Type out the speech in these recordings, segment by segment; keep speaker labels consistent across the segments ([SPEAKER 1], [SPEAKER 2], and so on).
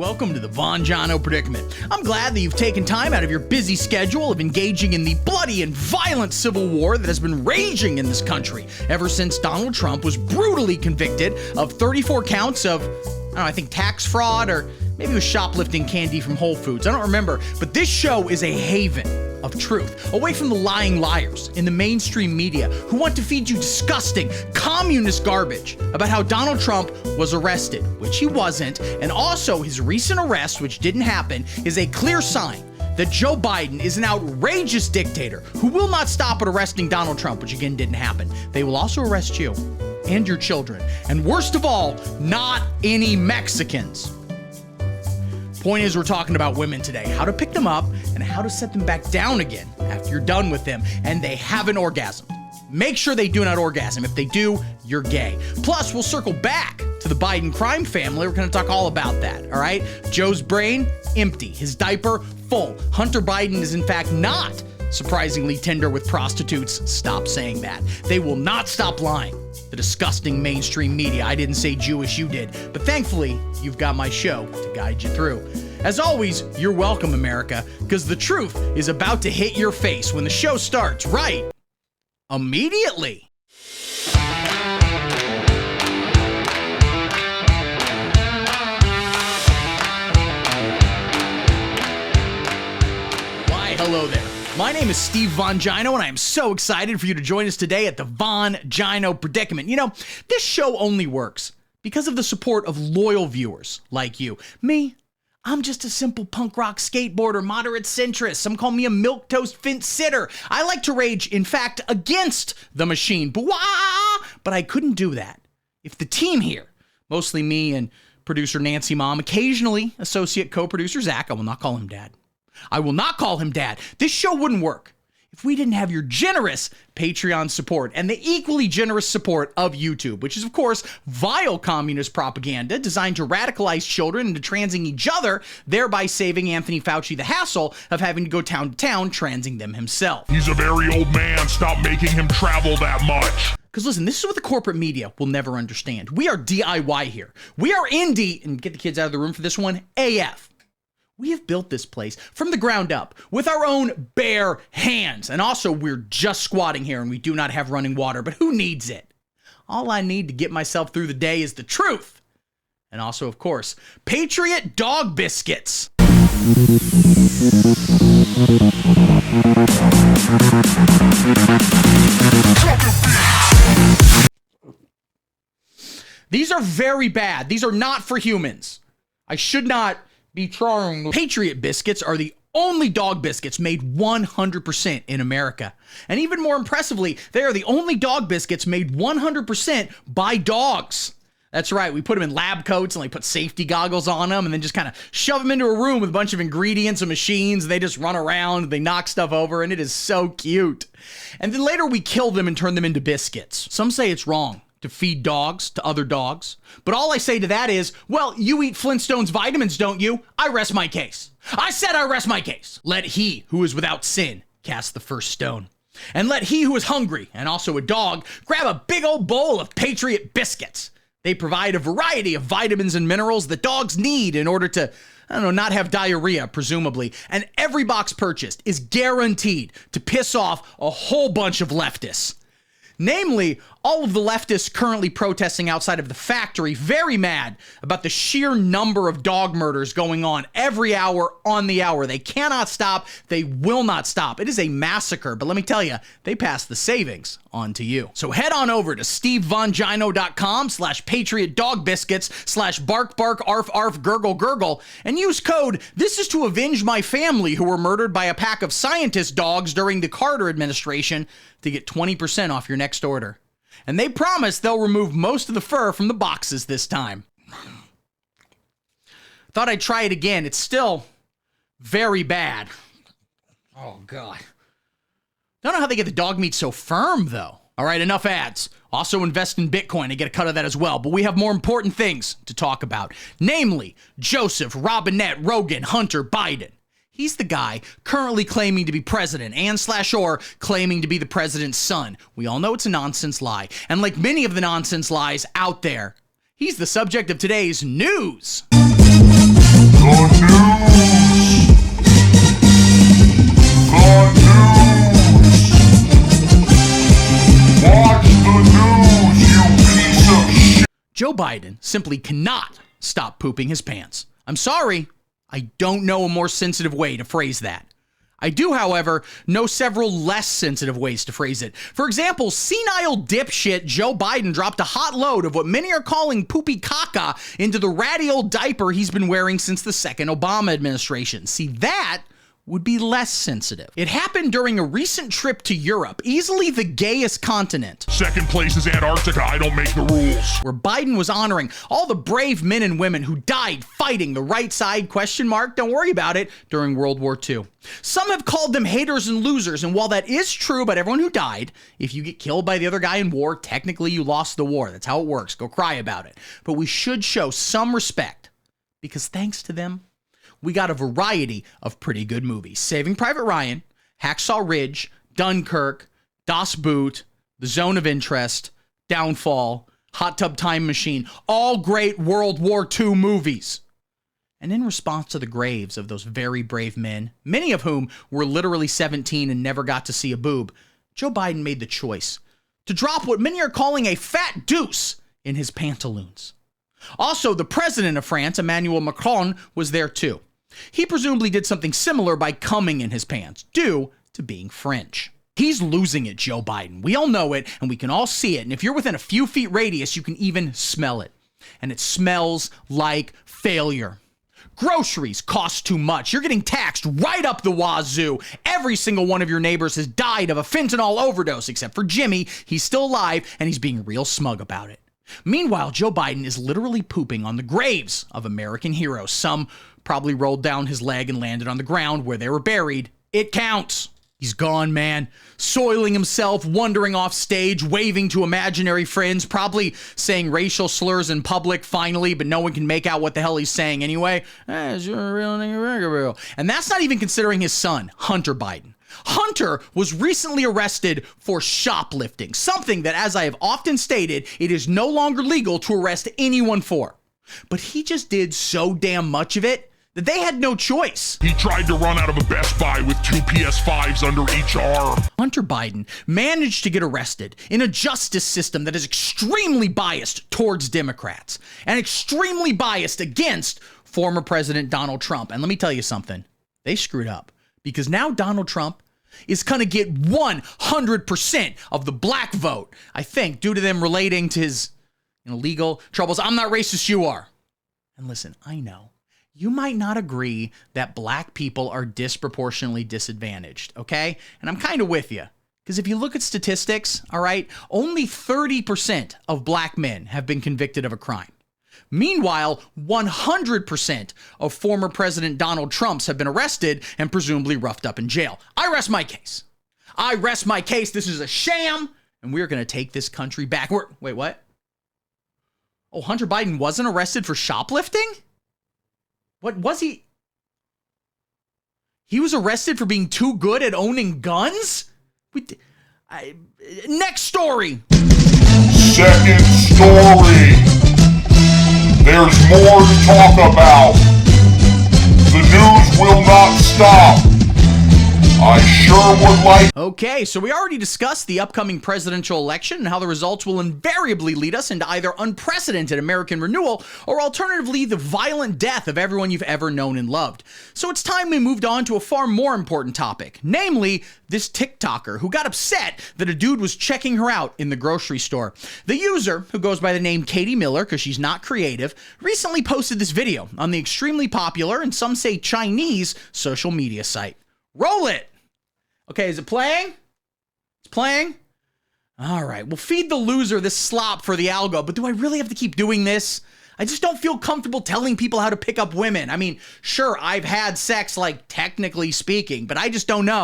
[SPEAKER 1] welcome to the Von Jono Predicament. I'm glad that you've taken time out of your busy schedule of engaging in the bloody and violent civil war that has been raging in this country ever since Donald Trump was brutally convicted of 34 counts of, I think tax fraud, or maybe it was shoplifting candy from Whole Foods. I don't remember, but this show is a haven of truth, away from the lying liars in the mainstream media who want to feed you disgusting communist garbage about how Donald Trump was arrested, which he wasn't, and also his recent arrest, which didn't happen, is a clear sign that Joe Biden is an outrageous dictator who will not stop at arresting Donald Trump, which again didn't happen. They will also arrest you and your children, and worst of all, not any Mexicans. Point is, we're talking about women today, how to pick them up and how to set them back down again after you're done with them and they haven't orgasmed. Make sure they do not orgasm. If they do, you're gay. Plus, we'll circle back to the Biden crime family. We're going to talk all about that, all right? Joe's brain, empty. His diaper, full. Hunter Biden is, in fact, not surprisingly tender with prostitutes. Stop saying that. They will not stop lying. The disgusting mainstream media. I didn't say Jewish, you did. But thankfully, you've got my show to guide you through. As always, you're welcome, America, because the truth is about to hit your face when the show starts right immediately. Why, hello there. My name is Steve Von Jono, and I am so excited for you to join us today at the Von Jono Predicament. You know, this show only works because of the support of loyal viewers like you. Me, I'm just a simple punk rock skateboarder, moderate centrist. Some call me a milquetoast fence sitter. I like to rage, in fact, against the machine. But I couldn't do that if the team here, mostly me and producer Nancy Mom, occasionally associate co-producer Zach, I will not call him Dad. I will not call him Dad. This show wouldn't work if we didn't have your generous Patreon support and the equally generous support of YouTube, which is, of course, vile communist propaganda designed to radicalize children into transing each other, thereby saving Anthony Fauci the hassle of having to go town to town transing them himself.
[SPEAKER 2] He's a very old man. Stop making him travel that much.
[SPEAKER 1] Because listen, this is what the corporate media will never understand. We are DIY here. We are indie, and get the kids out of the room for this one, AF. We have built this place from the ground up with our own bare hands. And also, we're just squatting here and we do not have running water, but who needs it? All I need to get myself through the day is the truth. And also, of course, Patriot dog biscuits. These are very bad. These are not for humans. I should not be trying. Patriot biscuits are the only dog biscuits made 100% in America. And even more impressively, they are the only dog biscuits made 100% by dogs. That's right, we put them in lab coats and put safety goggles on them and then just kind of shove them into a room with a bunch of ingredients and machines, and they just run around, they knock stuff over, and it is so cute. And then later we kill them and turn them into biscuits. Some say it's wrong to feed dogs to other dogs. But all I say to that is, well, you eat Flintstones vitamins, don't you? I rest my case. I said I rest my case. Let he who is without sin cast the first stone. And let he who is hungry, and also a dog, grab a big old bowl of Patriot biscuits. They provide a variety of vitamins and minerals that dogs need in order to, not have diarrhea, presumably. And every box purchased is guaranteed to piss off a whole bunch of leftists. Namely, all of the leftists currently protesting outside of the factory, very mad about the sheer number of dog murders going on every hour on the hour. They cannot stop. They will not stop. It is a massacre, but let me tell you, they pass the savings on to you. So head on over to stevevonjono.com/Patriot Dog Biscuits/bark bark arf arf gurgle gurgle and use code "This is to avenge my family who were murdered by a pack of scientist dogs during the Carter administration" to get 20% off your next order. And they promise they'll remove most of the fur from the boxes this time. Thought I'd try it again. It's still very bad. Oh, God. Don't know how they get the dog meat so firm, though. All right, enough ads. Also invest in Bitcoin and get a cut of that as well. But we have more important things to talk about. Namely, Joseph Robinette Rogan Hunter Biden. He's the guy currently claiming to be president and/or claiming to be the president's son. We all know it's a nonsense lie. And like many of the nonsense lies out there, he's the subject of today's news. Joe Biden simply cannot stop pooping his pants. I'm sorry, I don't know a more sensitive way to phrase that. I do, however, know several less sensitive ways to phrase it. For example, senile dipshit Joe Biden dropped a hot load of what many are calling poopy caca into the ratty old diaper he's been wearing since the second Obama administration. See, that would be less sensitive. It happened during a recent trip to Europe, easily the gayest continent.
[SPEAKER 2] Second place is Antarctica. I don't make the rules.
[SPEAKER 1] Where Biden was honoring all the brave men and women who died fighting the right side, ? Don't worry about it, during World War II. Some have called them haters and losers, and while that is true about everyone who died, if you get killed by the other guy in war, technically you lost the war. That's how it works. Go cry about it. But we should show some respect, because thanks to them, we got a variety of pretty good movies. Saving Private Ryan, Hacksaw Ridge, Dunkirk, Das Boot, The Zone of Interest, Downfall, Hot Tub Time Machine, all great World War II movies. And in response to the graves of those very brave men, many of whom were literally 17 and never got to see a boob, Joe Biden made the choice to drop what many are calling a fat deuce in his pantaloons. Also, the president of France, Emmanuel Macron, was there too. He presumably did something similar by coming in his pants, due to being French. He's losing it, Joe Biden. We all know it, and we can all see it. And if you're within a few feet radius, you can even smell it. And it smells like failure. Groceries cost too much. You're getting taxed right up the wazoo. Every single one of your neighbors has died of a fentanyl overdose, except for Jimmy. He's still alive, and he's being real smug about it. Meanwhile, Joe Biden is literally pooping on the graves of American heroes. Some probably rolled down his leg and landed on the ground where they were buried. It counts. He's gone, man. Soiling himself, wandering off stage, waving to imaginary friends, probably saying racial slurs in public finally, but no one can make out what the hell he's saying anyway. And that's not even considering his son, Hunter Biden. Hunter was recently arrested for shoplifting, something that, as I have often stated, it is no longer legal to arrest anyone for. But he just did so damn much of it that they had no choice.
[SPEAKER 2] He tried to run out of a Best Buy with 2 PS5s under each arm.
[SPEAKER 1] Hunter Biden managed to get arrested in a justice system that is extremely biased towards Democrats and extremely biased against former President Donald Trump. And let me tell you something, they screwed up, because now Donald Trump is going to get 100% of the black vote, I think, due to them relating to his legal troubles. I'm not racist, you are. And listen, I know you might not agree that black people are disproportionately disadvantaged, okay? And I'm kind of with you. Because if you look at statistics, all right, only 30% of black men have been convicted of a crime. Meanwhile, 100% of former President Donald Trumps have been arrested and presumably roughed up in jail. I rest my case. I rest my case. This is a sham, and we're going to take this country back. Wait, what? Oh, Hunter Biden wasn't arrested for shoplifting? What was he? He was arrested for being too good at owning guns? Next story.
[SPEAKER 2] Second story. There's more to talk about. The news will not stop. I sure would like...
[SPEAKER 1] Okay, so we already discussed the upcoming presidential election and how the results will invariably lead us into either unprecedented American renewal or alternatively the violent death of everyone you've ever known and loved. So it's time we moved on to a far more important topic, namely this TikToker who got upset that a dude was checking her out in the grocery store. The user, who goes by the name Katie Miller because she's not creative, recently posted this video on the extremely popular and some say Chinese social media site. Roll it! Okay, is it playing? It's playing? All right, we'll feed the loser this slop for the algo, but do I really have to keep doing this? I just don't feel comfortable telling people how to pick up women. I mean, sure, I've had sex, like, technically speaking, but I just don't know.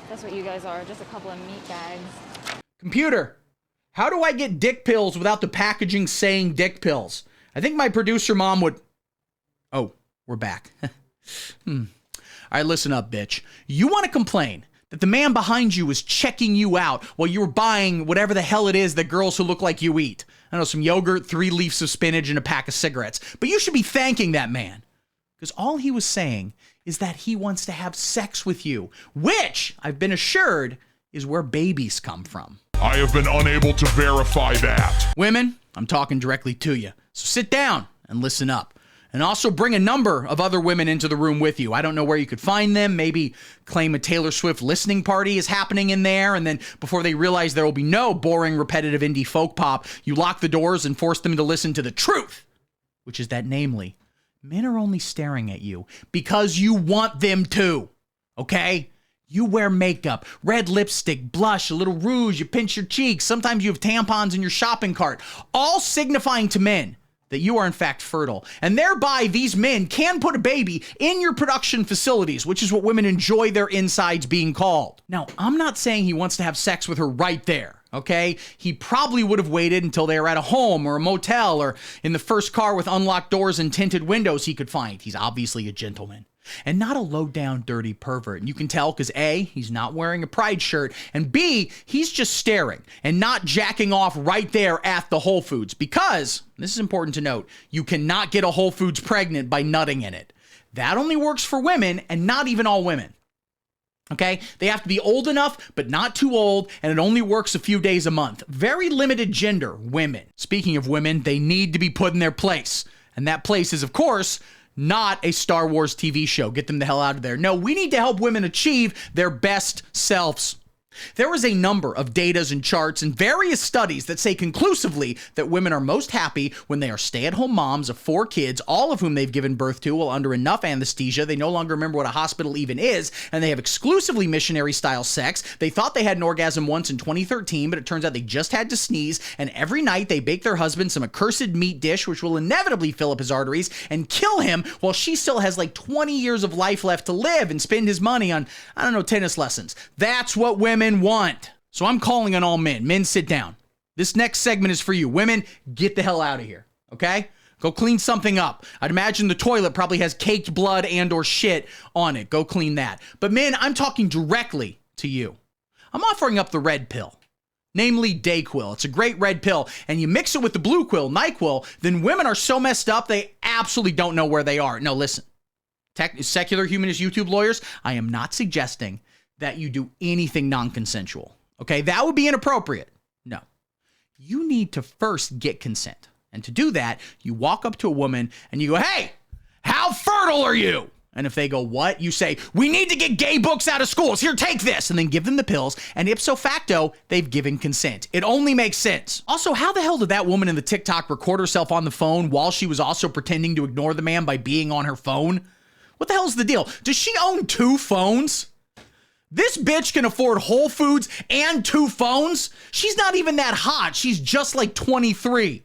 [SPEAKER 3] That's what you guys are, just a couple of meat bags.
[SPEAKER 1] Computer, how do I get dick pills without the packaging saying dick pills? I think my producer mom would... Oh, we're back. All right, listen up, bitch. You want to complain that the man behind you was checking you out while you were buying whatever the hell it is that girls who look like you eat. I don't know, some yogurt, 3 leaves of spinach, and a pack of cigarettes. But you should be thanking that man. Because all he was saying is that he wants to have sex with you, which, I've been assured, is where babies come from.
[SPEAKER 2] I have been unable to verify that.
[SPEAKER 1] Women, I'm talking directly to you. So sit down and listen up. And also bring a number of other women into the room with you. I don't know where you could find them. Maybe claim a Taylor Swift listening party is happening in there. And then before they realize there will be no boring, repetitive indie folk pop, you lock the doors and force them to listen to the truth, which is that, namely, men are only staring at you because you want them to. Okay? You wear makeup, red lipstick, blush, a little rouge, you pinch your cheeks. Sometimes you have tampons in your shopping cart, all signifying to men that you are in fact fertile. And thereby these men can put a baby in your production facilities, which is what women enjoy their insides being called. Now, I'm not saying he wants to have sex with her right there, okay? He probably would have waited until they were at a home or a motel or in the first car with unlocked doors and tinted windows he could find. He's obviously a gentleman. And not a low-down, dirty pervert. And you can tell because A, he's not wearing a pride shirt, and B, he's just staring and not jacking off right there at the Whole Foods. Because, this is important to note, you cannot get a Whole Foods pregnant by nutting in it. That only works for women, and not even all women. Okay? They have to be old enough, but not too old, and it only works a few days a month. Very limited gender, women. Speaking of women, they need to be put in their place. And that place is, of course, not a Star Wars TV show. Get them the hell out of there. No, we need to help women achieve their best selves. There is a number of datas and charts and various studies that say conclusively that women are most happy when they are stay-at-home moms of 4 kids, all of whom they've given birth to while under enough anesthesia. They no longer remember what a hospital even is, and they have exclusively missionary-style sex. They thought they had an orgasm once in 2013, but it turns out they just had to sneeze, and every night they bake their husband some accursed meat dish, which will inevitably fill up his arteries and kill him while she still has like 20 years of life left to live and spend his money on, I don't know, tennis lessons. That's what women want. So I'm calling on all men. Men, sit down. This next segment is for you. Women, get the hell out of here. Okay? Go clean something up. I'd imagine the toilet probably has caked blood and or shit on it. Go clean that. But men, I'm talking directly to you. I'm offering up the red pill. Namely Dayquil. It's a great red pill. And you mix it with the blue quill, NyQuil, then women are so messed up they absolutely don't know where they are. No, listen. Secular humanist YouTube lawyers, I am not suggesting that you do anything non-consensual. Okay? That would be inappropriate. No. You need to first get consent. And to do that, you walk up to a woman and you go, "Hey, how fertile are you?" And if they go, "What?" you say, "We need to get gay books out of schools. Here, take this." And then give them the pills. And ipso facto, they've given consent. It only makes sense. Also, how the hell did that woman in the TikTok record herself on the phone while she was also pretending to ignore the man by being on her phone? What the hell's the deal? Does she own 2 phones? This bitch can afford Whole Foods and 2 phones? She's not even that hot. She's just like 23.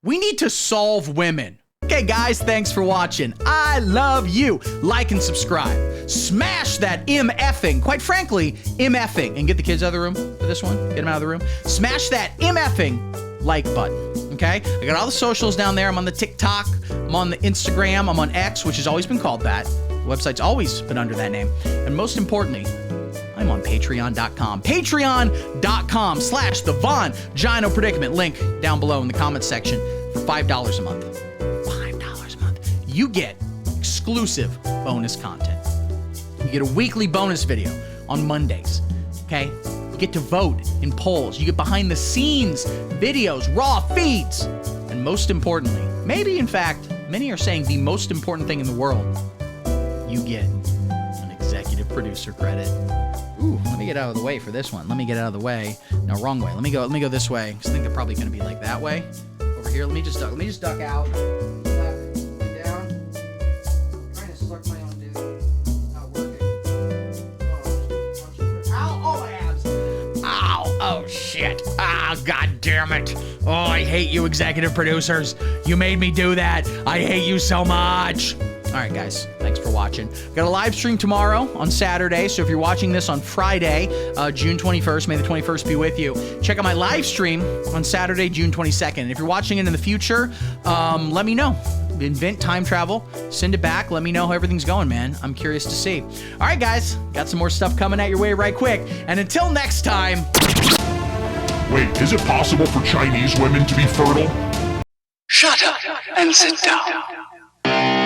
[SPEAKER 1] We need to solve women. Okay, guys, thanks for watching. I love you. Like and subscribe. Smash that MFing, quite frankly, MFing, and get the kids out of the room for this one. Get them out of the room. Smash that MFing like button, okay? I got all the socials down there. I'm on the TikTok. I'm on the Instagram. I'm on X, which has always been called that. The website's always been under that name. And most importantly, I'm on patreon.com. Patreon.com/The Von Gino Predicament. Link down below in the comments section for $5 a month. $5 a month. You get exclusive bonus content. You get a weekly bonus video on Mondays, okay? You get to vote in polls. You get behind the scenes videos, raw feeds. And most importantly, maybe in fact, many are saying the most important thing in the world, you get an executive producer credit. Ooh, let me get out of the way for this one. Let me get out of the way. No, wrong way. Let me go this way. Because I think they're probably going to be like that way. Over here. Let me just duck out. Left, down. I'm trying to suck my own dick. Not working. Oh, ow! Oh, my abs. Ow! Oh shit! Ah, god damn it! Oh, I hate you, executive producers. You made me do that. I hate you so much. All right, guys. Thanks for watching. Got a live stream tomorrow on Saturday. So if you're watching this on Friday, June 21st, may the 21st be with you. Check out my live stream on Saturday, June 22nd. And if you're watching it in the future, let me know. Invent time travel. Send it back. Let me know how everything's going, man. I'm curious to see. All right, guys. Got some more stuff coming at your way right quick. And until next time.
[SPEAKER 2] Wait, is it possible for Chinese women to be fertile?
[SPEAKER 4] Shut up and sit down.